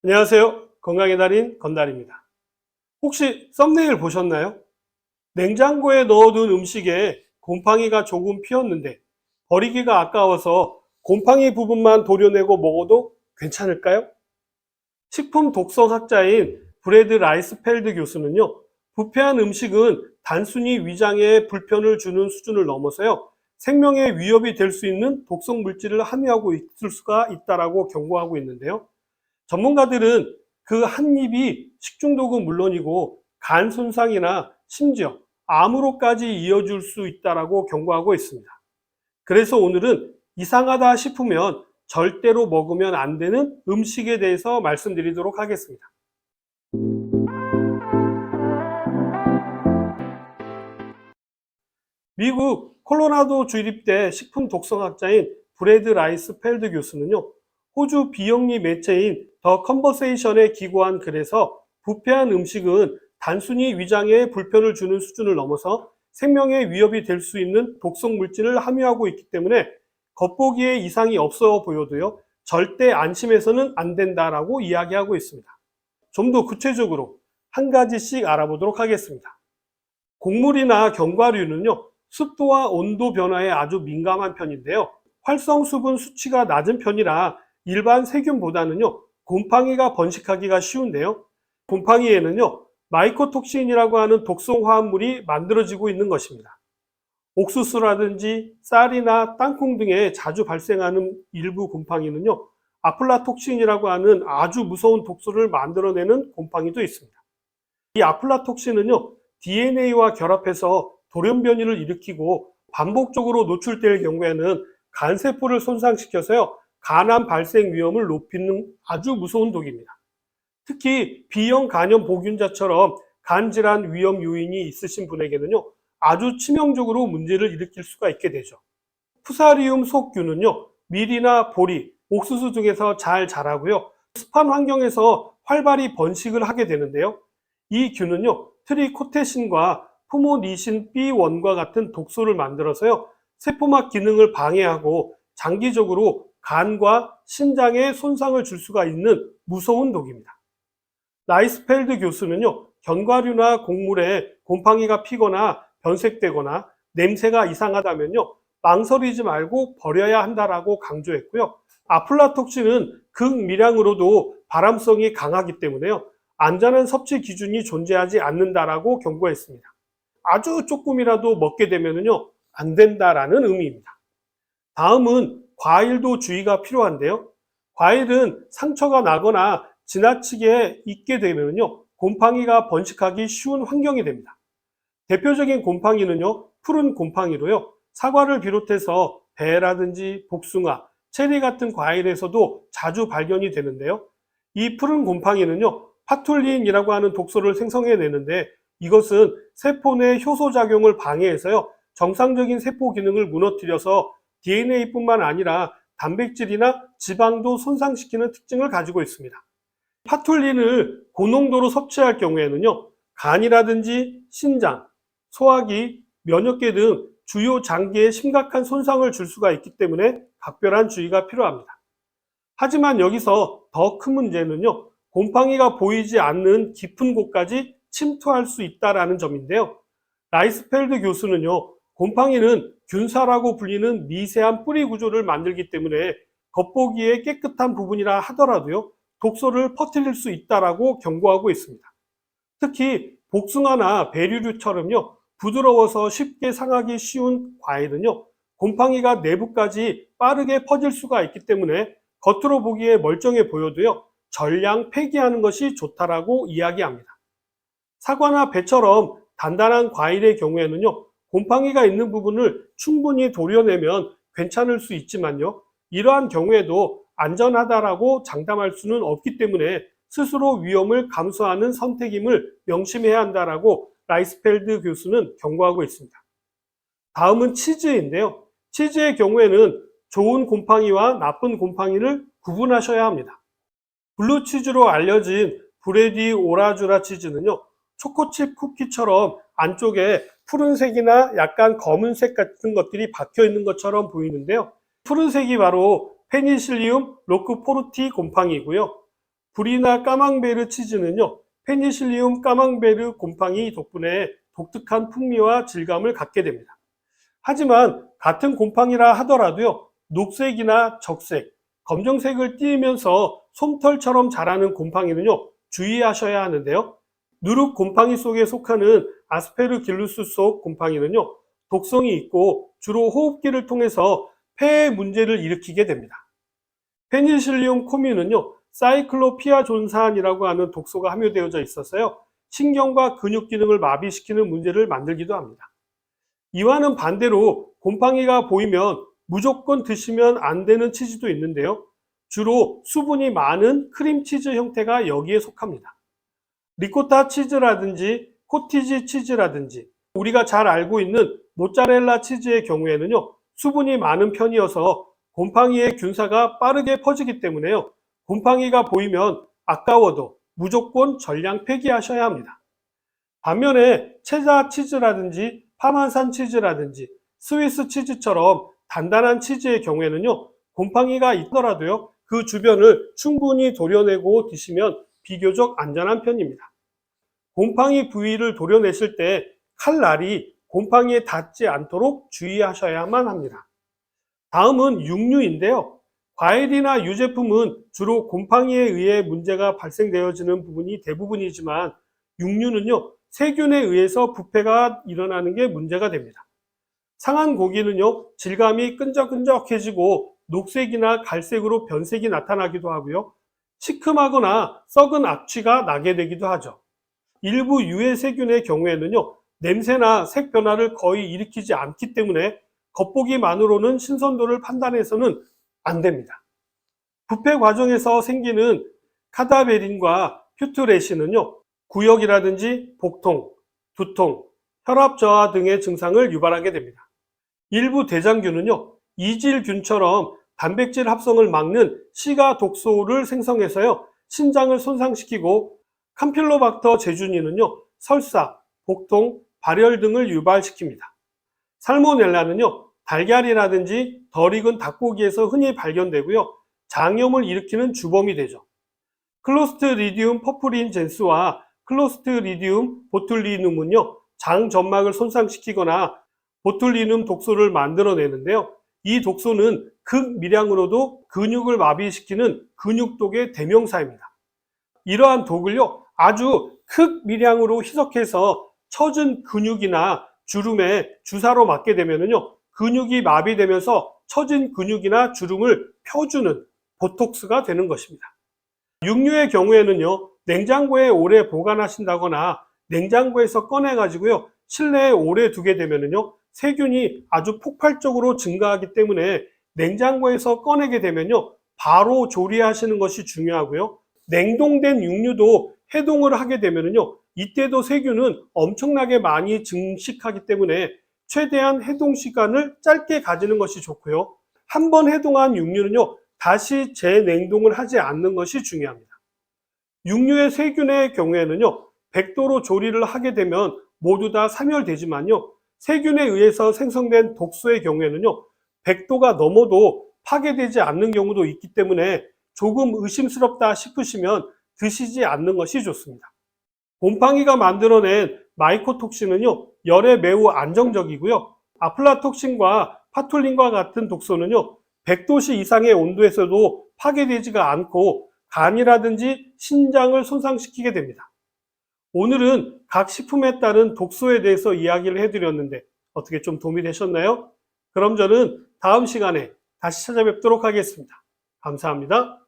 안녕하세요. 건강의 달인 건달입니다. 혹시 썸네일 보셨나요? 냉장고에 넣어둔 음식에 곰팡이가 조금 피었는데 버리기가 아까워서 곰팡이 부분만 도려내고 먹어도 괜찮을까요? 식품 독성학자인 브래드 라이스펠드 교수는요, 부패한 음식은 단순히 위장에 불편을 주는 수준을 넘어서요, 생명에 위협이 될 수 있는 독성 물질을 함유하고 있을 수가 있다라고 경고하고 있는데요. 전문가들은 그 한 입이 식중독은 물론이고 간 손상이나 심지어 암으로까지 이어질 수 있다라고 경고하고 있습니다. 그래서 오늘은 이상하다 싶으면 절대로 먹으면 안 되는 음식에 대해서 말씀드리도록 하겠습니다. 미국 콜로라도 주립대 식품 독성학자인 브래드 라이스 펠드 교수는요, 호주 비영리 매체인 더 컨버세이션에 기고한 글에서 부패한 음식은 단순히 위장에 불편을 주는 수준을 넘어서 생명에 위협이 될 수 있는 독성 물질을 함유하고 있기 때문에 겉보기에 이상이 없어 보여도요, 절대 안심해서는 안 된다라고 이야기하고 있습니다. 좀 더 구체적으로 한 가지씩 알아보도록 하겠습니다. 곡물이나 견과류는요, 습도와 온도 변화에 아주 민감한 편인데요. 활성수분 수치가 낮은 편이라 일반 세균보다는요, 곰팡이가 번식하기가 쉬운데요. 곰팡이에는요, 마이코톡신이라고 하는 독성 화합물이 만들어지고 있는 것입니다. 옥수수라든지 쌀이나 땅콩 등에 자주 발생하는 일부 곰팡이는요, 아플라톡신이라고 하는 아주 무서운 독소를 만들어내는 곰팡이도 있습니다. 이 아플라톡신은요, DNA와 결합해서 돌연 변이를 일으키고 반복적으로 노출될 경우에는 간세포를 손상시켜서요, 간암 발생 위험을 높이는 아주 무서운 독입니다. 특히 B형 간염 보균자처럼 간질환 위험 요인이 있으신 분에게는요, 아주 치명적으로 문제를 일으킬 수가 있게 되죠. 푸사리움 속균은요, 밀이나 보리, 옥수수 등에서 잘 자라고요, 습한 환경에서 활발히 번식을 하게 되는데요. 이 균은요, 트리코테신과 푸모니신 B1과 같은 독소를 만들어서요, 세포막 기능을 방해하고 장기적으로 간과 신장에 손상을 줄 수가 있는 무서운 독입니다. 라이스펠드 교수는요, 견과류나 곡물에 곰팡이가 피거나 변색되거나 냄새가 이상하다면요, 망설이지 말고 버려야 한다라고 강조했고요. 아플라톡신은 극미량으로도 발암성이 강하기 때문에요, 안전한 섭취 기준이 존재하지 않는다라고 경고했습니다. 아주 조금이라도 먹게 되면요, 안 된다라는 의미입니다. 다음은 과일도 주의가 필요한데요. 과일은 상처가 나거나 지나치게 익게 되면요, 곰팡이가 번식하기 쉬운 환경이 됩니다. 대표적인 곰팡이는요, 푸른 곰팡이로요, 사과를 비롯해서 배라든지 복숭아, 체리 같은 과일에서도 자주 발견이 되는데요. 이 푸른 곰팡이는요, 파툴린이라고 하는 독소를 생성해내는데 이것은 세포 내 효소작용을 방해해서요, 정상적인 세포 기능을 무너뜨려서 DNA뿐만 아니라 단백질이나 지방도 손상시키는 특징을 가지고 있습니다. 파툴린을 고농도로 섭취할 경우에는요, 간이라든지 신장, 소화기, 면역계 등 주요 장기에 심각한 손상을 줄 수가 있기 때문에 각별한 주의가 필요합니다. 하지만 여기서 더 큰 문제는요, 곰팡이가 보이지 않는 깊은 곳까지 침투할 수 있다는 점인데요. 라이스펠드 교수는요, 곰팡이는 균사라고 불리는 미세한 뿌리 구조를 만들기 때문에 겉보기에 깨끗한 부분이라 하더라도요, 독소를 퍼뜨릴 수 있다라고 경고하고 있습니다. 특히 복숭아나 베리류처럼요, 부드러워서 쉽게 상하기 쉬운 과일은요, 곰팡이가 내부까지 빠르게 퍼질 수가 있기 때문에 겉으로 보기에 멀쩡해 보여도요, 전량 폐기하는 것이 좋다라고 이야기합니다. 사과나 배처럼 단단한 과일의 경우에는요, 곰팡이가 있는 부분을 충분히 도려내면 괜찮을 수 있지만요, 이러한 경우에도 안전하다라고 장담할 수는 없기 때문에 스스로 위험을 감수하는 선택임을 명심해야 한다라고 라이스펠드 교수는 경고하고 있습니다. 다음은 치즈인데요. 치즈의 경우에는 좋은 곰팡이와 나쁜 곰팡이를 구분하셔야 합니다. 블루치즈로 알려진 브레디 오라주라 치즈는요, 초코칩 쿠키처럼 안쪽에 푸른색이나 약간 검은색 같은 것들이 박혀 있는 것처럼 보이는데요. 푸른색이 바로 페니실리움 로크포르티 곰팡이고요. 불이나 까망베르 치즈는요, 페니실리움 까망베르 곰팡이 덕분에 독특한 풍미와 질감을 갖게 됩니다. 하지만 같은 곰팡이라 하더라도요, 녹색이나 적색, 검정색을 띠면서 솜털처럼 자라는 곰팡이는요, 주의하셔야 하는데요. 누룩 곰팡이 속에 속하는 아스페르길루스 속 곰팡이는요, 독성이 있고 주로 호흡기를 통해서 폐에 문제를 일으키게 됩니다. 페니실리움 코뮤는요, 사이클로피아존산이라고 하는 독소가 함유되어져 있어서요, 신경과 근육 기능을 마비시키는 문제를 만들기도 합니다. 이와는 반대로 곰팡이가 보이면 무조건 드시면 안 되는 치즈도 있는데요. 주로 수분이 많은 크림치즈 형태가 여기에 속합니다. 리코타 치즈라든지 코티지 치즈라든지 우리가 잘 알고 있는 모짜렐라 치즈의 경우에는요, 수분이 많은 편이어서 곰팡이의 균사가 빠르게 퍼지기 때문에요, 곰팡이가 보이면 아까워도 무조건 전량 폐기하셔야 합니다. 반면에 체다 치즈라든지 파마산 치즈라든지 스위스 치즈처럼 단단한 치즈의 경우에는요, 곰팡이가 있더라도요, 그 주변을 충분히 도려내고 드시면 비교적 안전한 편입니다. 곰팡이 부위를 도려내실 때 칼날이 곰팡이에 닿지 않도록 주의하셔야만 합니다. 다음은 육류인데요. 과일이나 유제품은 주로 곰팡이에 의해 문제가 발생되어지는 부분이 대부분이지만 육류는요, 세균에 의해서 부패가 일어나는 게 문제가 됩니다. 상한 고기는요, 질감이 끈적끈적해지고 녹색이나 갈색으로 변색이 나타나기도 하고요, 시큼하거나 썩은 악취가 나게 되기도 하죠. 일부 유해 세균의 경우에는요, 냄새나 색 변화를 거의 일으키지 않기 때문에 겉보기만으로는 신선도를 판단해서는 안 됩니다. 부패 과정에서 생기는 카다베린과 퓨트레신은요, 구역이라든지 복통, 두통, 혈압 저하 등의 증상을 유발하게 됩니다. 일부 대장균은요, 이질균처럼 단백질 합성을 막는 시가 독소를 생성해서요, 신장을 손상시키고, 캄필로박터 제주니는요, 설사, 복통, 발열 등을 유발시킵니다. 살모넬라는요, 달걀이라든지 덜 익은 닭고기에서 흔히 발견되고요, 장염을 일으키는 주범이 되죠. 클로스트리디움 퍼프린 젠스와 클로스트리디움 보툴리눔은요, 장 점막을 손상시키거나 보툴리눔 독소를 만들어내는데요. 이 독소는 극미량으로도 근육을 마비시키는 근육독의 대명사입니다. 이러한 독을요, 아주 극미량으로 희석해서 처진 근육이나 주름에 주사로 맞게 되면요, 근육이 마비되면서 처진 근육이나 주름을 펴주는 보톡스가 되는 것입니다. 육류의 경우에는요, 냉장고에 오래 보관하신다거나 냉장고에서 꺼내 가지고요, 실내에 오래 두게 되면요, 세균이 아주 폭발적으로 증가하기 때문에 냉장고에서 꺼내게 되면요, 바로 조리하시는 것이 중요하고요, 냉동된 육류도 해동을 하게 되면요, 이때도 세균은 엄청나게 많이 증식하기 때문에 최대한 해동 시간을 짧게 가지는 것이 좋고요, 한번 해동한 육류는요, 다시 재냉동을 하지 않는 것이 중요합니다. 육류의 세균의 경우에는요, 100도로 조리를 하게 되면 모두 다 사멸되지만요, 세균에 의해서 생성된 독소의 경우에는요, 100도가 넘어도 파괴되지 않는 경우도 있기 때문에 조금 의심스럽다 싶으시면 드시지 않는 것이 좋습니다. 곰팡이가 만들어낸 마이코톡신은요, 열에 매우 안정적이고요, 아플라톡신과 파툴린과 같은 독소는요, 100도씨 이상의 온도에서도 파괴되지가 않고 간이라든지 신장을 손상시키게 됩니다. 오늘은 각 식품에 따른 독소에 대해서 이야기를 해드렸는데 어떻게 좀 도움이 되셨나요? 그럼 저는 다음 시간에 다시 찾아뵙도록 하겠습니다. 감사합니다.